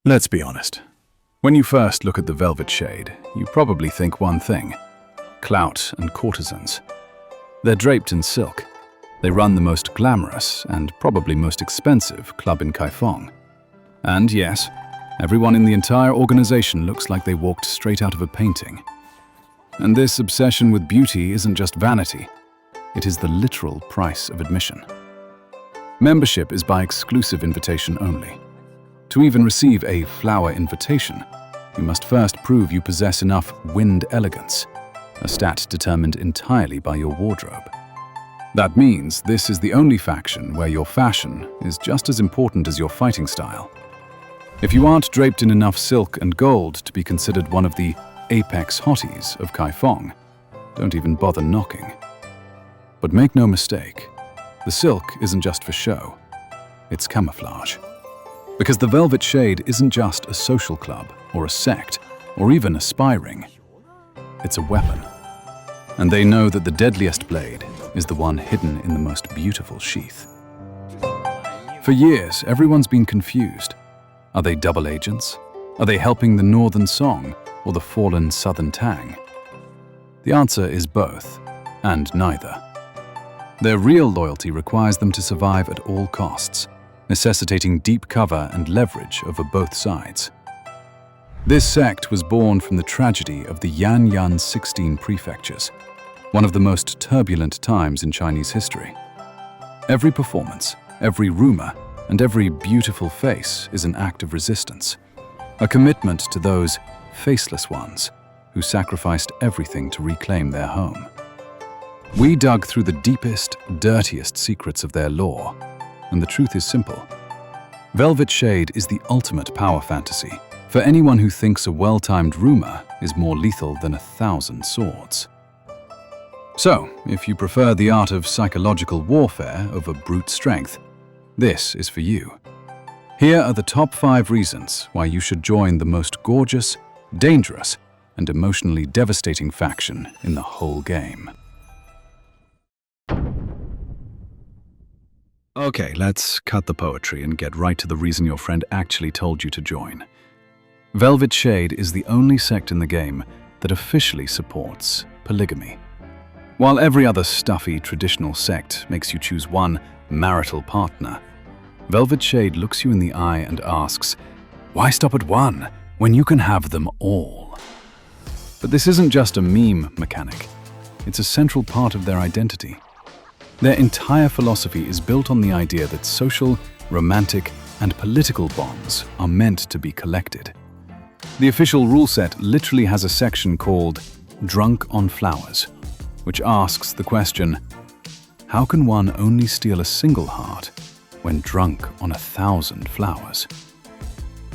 Let's be honest. When you first look at the Velvet Shade, you probably think one thing: clout and courtesans. They're draped in silk. They run the most glamorous and probably most expensive club in Kaifeng. And yes, everyone in the entire organization looks like they walked straight out of a painting. And this obsession with beauty isn't just vanity. It is the literal price of admission. Membership is by exclusive invitation only. To even receive a flower invitation, you must first prove you possess enough wind elegance, a stat determined entirely by your wardrobe. That means this is the only faction where your fashion is just as important as your fighting style. If you aren't draped in enough silk and gold to be considered one of the apex hotties of Kaifeng, don't even bother knocking. But make no mistake, the silk isn't just for show, it's camouflage. Because the Velvet Shade isn't just a social club or a sect or even aspiring. It's a weapon. And they know that the deadliest blade is the one hidden in the most beautiful sheath. For years, everyone's been confused. Are they double agents? Are they helping the Northern Song or the fallen Southern Tang? The answer is both, and neither. Their real loyalty requires them to survive at all costs, necessitating deep cover and leverage over both sides. This sect was born from the tragedy of the Yan'an 16 prefectures, one of the most turbulent times in Chinese history. Every performance, every rumor, and every beautiful face is an act of resistance, a commitment to those faceless ones who sacrificed everything to reclaim their home. We dug through the deepest, dirtiest secrets of their lore, and the truth is simple. Velvet Shade is the ultimate power fantasy for anyone who thinks a well-timed rumor is more lethal than 1,000 swords. So, if you prefer the art of psychological warfare over brute strength, this is for you. Here are the top 5 reasons why you should join the most gorgeous, dangerous, and emotionally devastating faction in the whole game. Okay, let's cut the poetry and get right to the reason your friend actually told you to join. Velvet Shade is the only sect in the game that officially supports polygamy. While every other stuffy traditional sect makes you choose one marital partner, Velvet Shade looks you in the eye and asks, why stop at one when you can have them all? But this isn't just a meme mechanic. It's a central part of their identity. Their entire philosophy is built on the idea that social, romantic, and political bonds are meant to be collected. The official rule set literally has a section called Drunk on Flowers, which asks the question, how can one only steal a single heart when drunk on 1,000 flowers?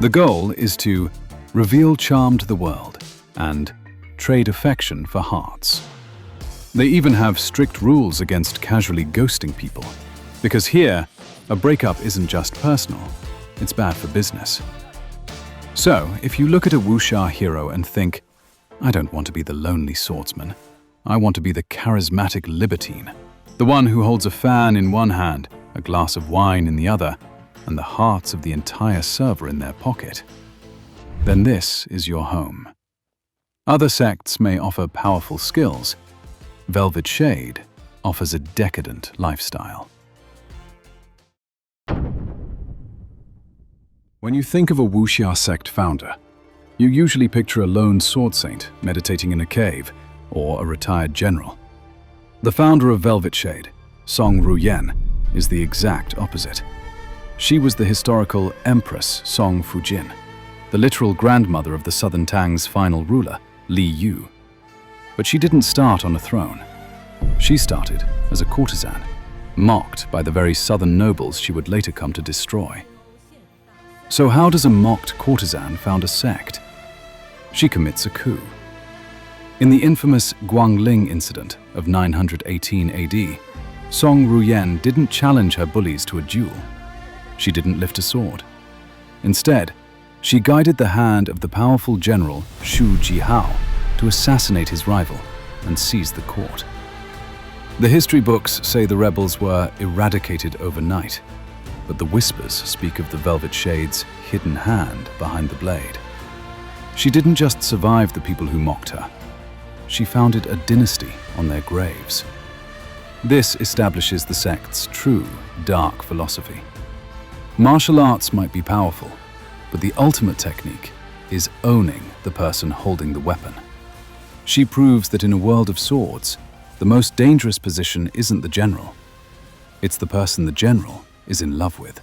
The goal is to reveal charm to the world and trade affection for hearts. They even have strict rules against casually ghosting people, because here, a breakup isn't just personal, it's bad for business. So, if you look at a Wuxia hero and think, I don't want to be the lonely swordsman, I want to be the charismatic libertine, the one who holds a fan in one hand, a glass of wine in the other, and the hearts of the entire server in their pocket, then this is your home. Other sects may offer powerful skills. Velvet Shade offers a decadent lifestyle. When you think of a Wuxia sect founder, you usually picture a lone sword saint meditating in a cave or a retired general. The founder of Velvet Shade, Song Ruyen, is the exact opposite. She was the historical Empress Song Fujin, the literal grandmother of the Southern Tang's final ruler, Li Yu. But she didn't start on a throne. She started as a courtesan, mocked by the very southern nobles she would later come to destroy. So how does a mocked courtesan found a sect? She commits a coup. In the infamous Guangling incident of 918 AD, Song Ruyen didn't challenge her bullies to a duel. She didn't lift a sword. Instead, she guided the hand of the powerful general Shu Jihao to assassinate his rival and seize the court. The history books say the rebels were eradicated overnight. but the whispers speak of the Velvet Shade's hidden hand behind the blade. She didn't just survive the people who mocked her. She founded a dynasty on their graves. This establishes the sect's true, dark philosophy. Martial arts might be powerful, but the ultimate technique is owning the person holding the weapon. She proves that in a world of swords, the most dangerous position isn't the general. It's the person the general is in love with.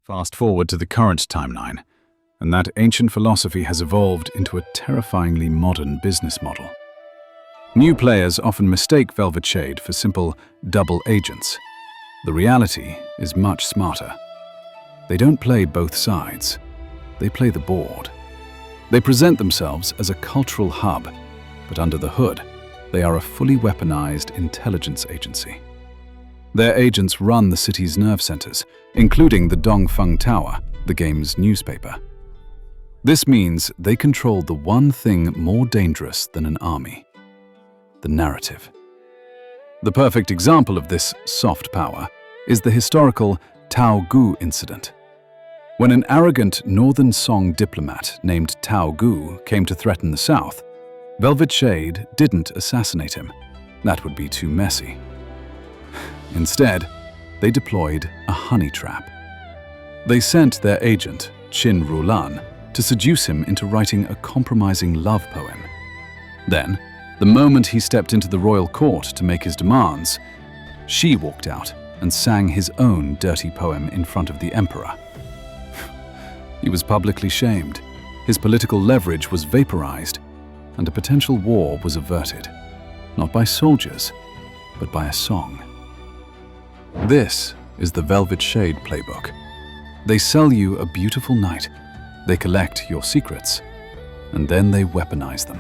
Fast forward to the current timeline, and that ancient philosophy has evolved into a terrifyingly modern business model. New players often mistake Velvet Shade for simple double agents. The reality is much smarter. They don't play both sides. They play the board. They present themselves as a cultural hub, but under the hood, they are a fully weaponized intelligence agency. Their agents run the city's nerve centers, including the Dongfeng Tower, the game's newspaper. This means they control the one thing more dangerous than an army: the narrative. The perfect example of this soft power is the historical Gu incident. When an arrogant northern Song diplomat named Gu came to threaten the south, Velvet Shade didn't assassinate him. That would be too messy. Instead, they deployed a honey trap. They sent their agent, Qin Rulan, to seduce him into writing a compromising love poem. Then, the moment he stepped into the royal court to make his demands, she walked out and sang his own dirty poem in front of the emperor. He was publicly shamed, his political leverage was vaporized, and a potential war was averted, not by soldiers, but by a song. This is the Velvet Shade playbook. They sell you a beautiful night, they collect your secrets, and then they weaponize them.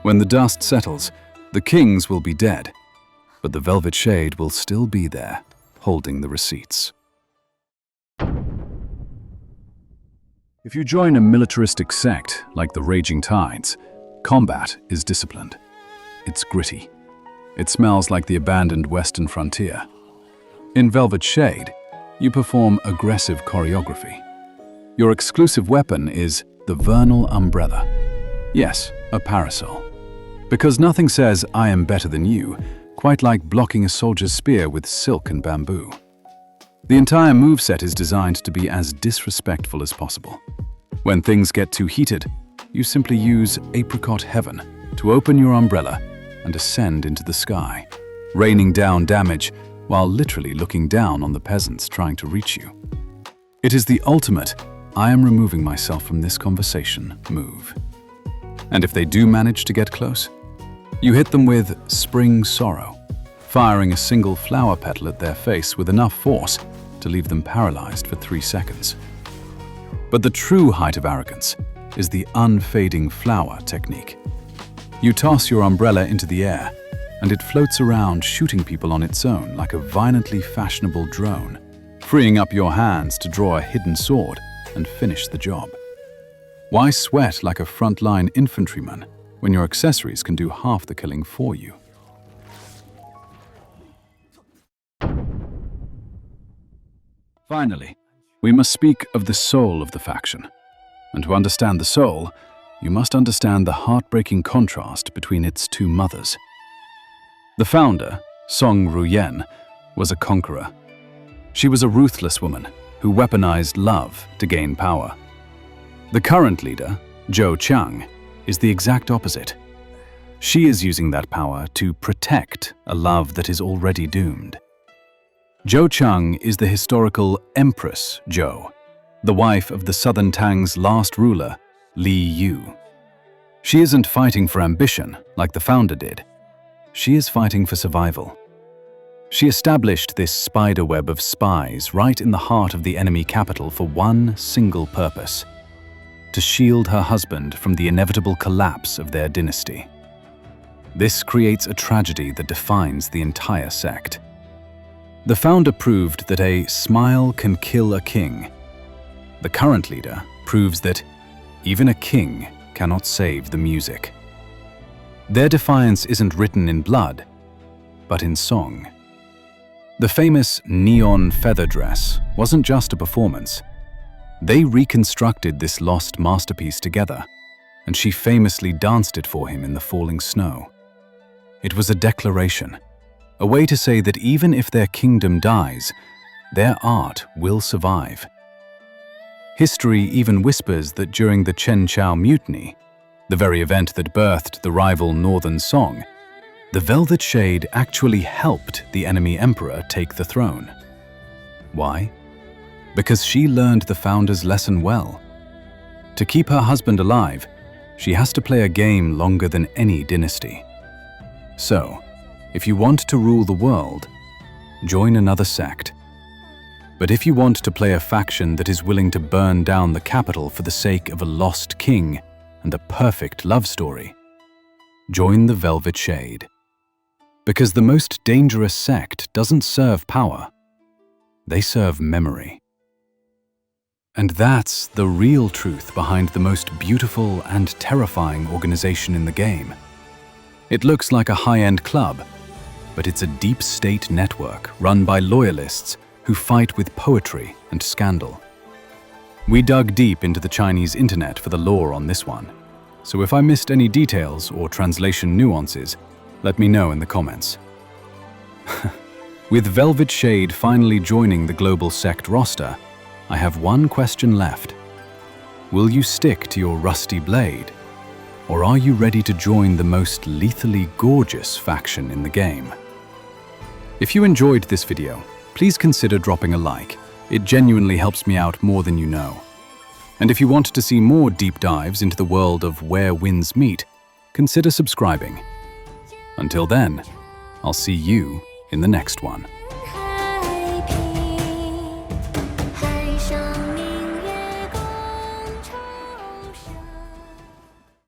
When the dust settles, the kings will be dead, but the Velvet Shade will still be there, holding the receipts. If you join a militaristic sect like the Raging Tides, combat is disciplined. It's gritty. It smells like the abandoned western frontier. In Velvet Shade, you perform aggressive choreography. Your exclusive weapon is the Vernal Umbrella. Yes, a parasol. Because nothing says, "I am better than you," quite like blocking a soldier's spear with silk and bamboo. The entire moveset is designed to be as disrespectful as possible. When things get too heated, you simply use Apricot Heaven to open your umbrella and ascend into the sky, raining down damage while literally looking down on the peasants trying to reach you. It is the ultimate "I am removing myself from this conversation" move. And if they do manage to get close, you hit them with Spring Sorrow, firing a single flower petal at their face with enough force to leave them paralyzed for 3 seconds. But the true height of arrogance is the unfading flower technique. You toss your umbrella into the air, and it floats around, shooting people on its own like a violently fashionable drone, freeing up your hands to draw a hidden sword and finish the job. Why sweat like a frontline infantryman when your accessories can do half the killing for you? Finally, we must speak of the soul of the faction. And to understand the soul, you must understand the heartbreaking contrast between its two mothers. The founder, Song Ruyen, was a conqueror. She was a ruthless woman who weaponized love to gain power. The current leader, Zhou Qiang, is the exact opposite. She is using that power to protect a love that is already doomed. Zhou Qiang is the historical Empress Zhou, the wife of the Southern Tang's last ruler, Li Yu. She isn't fighting for ambition like the founder did. She is fighting for survival. She established this spiderweb of spies right in the heart of the enemy capital for one single purpose: to shield her husband from the inevitable collapse of their dynasty. This creates a tragedy that defines the entire sect. The founder proved that a smile can kill a king. The current leader proves that even a king cannot save the music. Their defiance isn't written in blood, but in song. The famous neon feather dress wasn't just a performance. They reconstructed this lost masterpiece together, and she famously danced it for him in the falling snow. It was a declaration, a way to say that even if their kingdom dies, their art will survive. History even whispers that during the Chen Chao Mutiny, the very event that birthed the rival Northern Song, the Velvet Shade actually helped the enemy emperor take the throne. Why? Because she learned the founder's lesson well. To keep her husband alive, she has to play a game longer than any dynasty. So, if you want to rule the world, join another sect. But if you want to play a faction that is willing to burn down the capital for the sake of a lost king and a perfect love story, join the Velvet Shade. Because the most dangerous sect doesn't serve power, they serve memory. And that's the real truth behind the most beautiful and terrifying organization in the game. It looks like a high-end club, but it's a deep state network run by loyalists who fight with poetry and scandal. We dug deep into the Chinese internet for the lore on this one, so if I missed any details or translation nuances, let me know in the comments. With Velvet Shade finally joining the global sect roster, I have one question left. Will you stick to your rusty blade? Or are you ready to join the most lethally gorgeous faction in the game? If you enjoyed this video, please consider dropping a like. It genuinely helps me out more than you know. And if you want to see more deep dives into the world of where winds meet, consider subscribing. Until then, I'll see you in the next one.